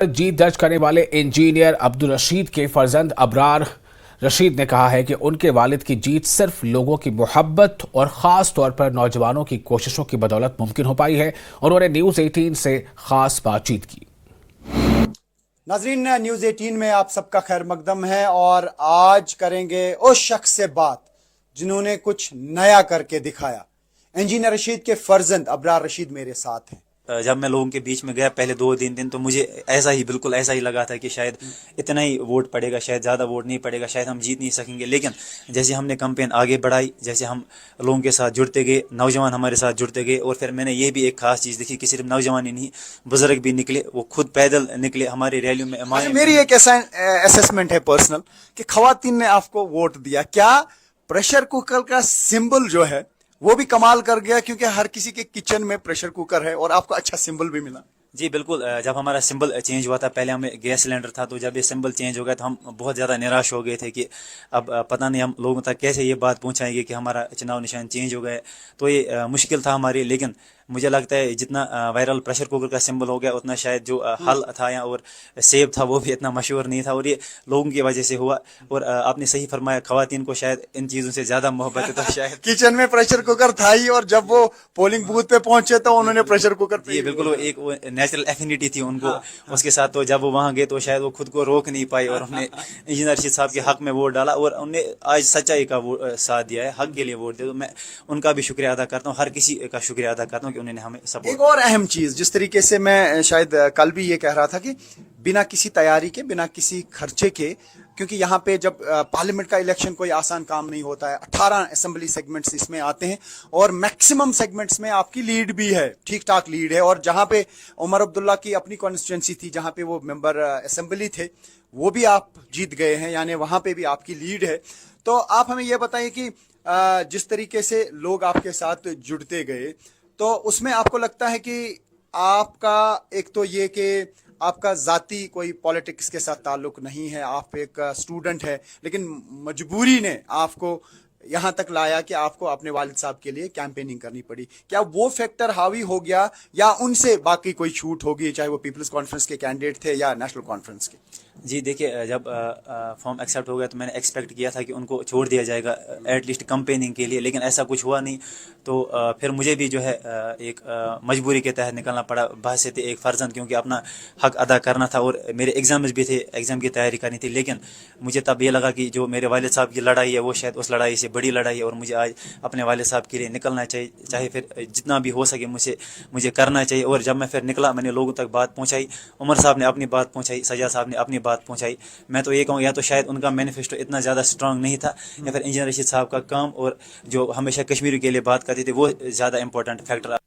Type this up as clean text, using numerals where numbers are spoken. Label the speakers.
Speaker 1: जीत दर्ज करने वाले इंजीनियर अब्दुल रशीद के फर्जंद अबरार रशीद ने कहा है कि उनके वालिद की जीत सिर्फ लोगों की मोहब्बत और ख़ास तौर पर नौजवानों की कोशिशों की बदौलत मुमकिन हो पाई है। उन्होंने न्यूज़ 18 से ख़ास बातचीत की।
Speaker 2: नाजरीन, न्यूज़ 18 में आप सबका खैर मकदम है और आज करेंगे उस शख्स से बात जिन्होंने कुछ नया करके दिखाया। इंजीनियर रशीद के फर्जंद अबरार रशीद मेरे साथ हैं।
Speaker 3: जब मैं लोगों के बीच में गया पहले 2-3 दिन, तो मुझे बिल्कुल ऐसा ही लगा था कि शायद इतना ही वोट पड़ेगा, शायद ज़्यादा वोट नहीं पड़ेगा, शायद हम जीत नहीं सकेंगे। लेकिन जैसे हमने कैंपेन आगे बढ़ाई, जैसे हम लोगों के साथ जुड़ते गए, नौजवान हमारे साथ जुड़ते गए, और फिर मैंने ये भी एक खास चीज़ देखी कि सिर्फ नौजवान ही नहीं, बुजुर्ग भी निकले, वो खुद पैदल निकले हमारी रैलियों में।
Speaker 2: मेरी एक ऐसा असेसमेंट है पर्सनल कि खवातीन ने आपको वोट दिया, क्या प्रेशर कुकर का सिंबल जो है वो भी कमाल कर गया? क्योंकि हर किसी के किचन में प्रेशर कुकर है और आपको अच्छा सिंबल भी मिला।
Speaker 3: जी बिल्कुल, जब हमारा सिंबल चेंज हुआ था, पहले हमें गैस सिलेंडर था, तो जब ये सिंबल चेंज हो गया तो हम बहुत ज़्यादा निराश हो गए थे कि अब पता नहीं हम लोगों तक कैसे ये बात पहुंचाएंगे कि हमारा चुनाव निशान चेंज हो गया। तो ये मुश्किल था हमारी, लेकिन मुझे लगता है जितना वायरल प्रेशर कुकर का सिंबल हो गया, उतना शायद जो हल था या और सेब था वो भी इतना मशहूर नहीं था, और ये लोगों की वजह से हुआ। और आपने सही फरमाया, खवातीन को शायद इन चीज़ों से ज़्यादा मोहब्बत है, तो शायद
Speaker 2: किचन में प्रेशर कुकर था ही, और जब वो पोलिंग बूथ पे पहुंचे तो उन्होंने प्रेशर कुकर
Speaker 3: ये बिल्कुल वो एक नेचुरल एफिनिटी थी उनको उसके साथ। तो जब वो वहाँ गए तो शायद वो खुद को रोक नहीं पाए और हमने इंजीनियर रशीद साहब के हक में वोट डाला, और उन्होंने आज सच्चाई का साथ दिया है, हक के लिए वोट दिया। तो मैं उनका भी शुक्रिया अदा करता हूँ, हर किसी का शुक्रिया अदा करता हूँ कि उन्होंने हमें सपोर्ट।
Speaker 2: एक और अहम चीज, जिस तरीके से मैं शायद कल भी ये कह रहा था कि बिना किसी तैयारी के, बिना किसी खर्चे के, क्योंकि यहाँ पे जब पार्लियामेंट का इलेक्शन कोई आसान काम नहीं होता है, 18 असेंबली सेगमेंट्स इसमें आते हैं और मैक्सिमम सेगमेंट्स में आपकी लीड भी है, ठीक ठाक लीड है। और जहाँ पे उमर अब्दुल्ला की अपनी कॉन्स्टिट्यूंसी थी, जहाँ पे वो मेंबर असेंबली थे, वो भी आप जीत गए हैं, यानी वहाँ पे भी आपकी लीड है। तो आप हमें ये बताइए कि जिस तरीके से लोग आपके साथ जुड़ते गए, तो उसमें आपको लगता है कि आपका एक तो ये कि आपका ज़ाती कोई पॉलिटिक्स के साथ ताल्लुक नहीं है, आप एक स्टूडेंट है, लेकिन मजबूरी ने आपको यहाँ तक लाया कि आपको अपने वालिद साहब के लिए कैंपेनिंग करनी पड़ी। क्या वो फैक्टर हावी हो गया या उनसे बाकी कोई छूट होगी, चाहे वो पीपल्स कॉन्फ्रेंस के कैंडिडेट थे या नेशनल कॉन्फ्रेंस के?
Speaker 3: जी देखिए, जब फॉर्म एक्सेप्ट हो गया तो मैंने एक्सपेक्ट किया था कि उनको छोड़ दिया जाएगा एटलीस्ट कैंपेनिंग के लिए, लेकिन ऐसा कुछ हुआ नहीं। तो फिर मुझे भी जो है एक मजबूरी के तहत निकलना पड़ा, बहस थी एक फर्जंद, क्योंकि अपना हक अदा करना था और मेरे एग्जाम्स भी थे, एग्ज़ाम की तैयारी करनी थी। लेकिन मुझे तब ये लगा कि जो मेरे वालिद साहब की लड़ाई है वो शायद उस लड़ाई से बड़ी लड़ाई है, और मुझे आज अपने वालिद साहब के लिए निकलना चाहिए, चाहे फिर जितना भी हो सके मुझे करना चाहिए। और जब मैं फिर निकला, मैंने लोगों तक बात पहुँचाई, उमर साहब ने अपनी बात पहुँचाई, सज्जाद साहब ने अपनी बात पहुँचाई। मैं तो ये कहूँ, या तो शायद उनका मैनिफेस्टो इतना ज़्यादा स्ट्रांग नहीं था, या फिर इंजीनियर रशीद साहब का काम और जो हमेशा कश्मीर के लिए बात करते थे वो ज़्यादा इंपॉर्टेंट फैक्टर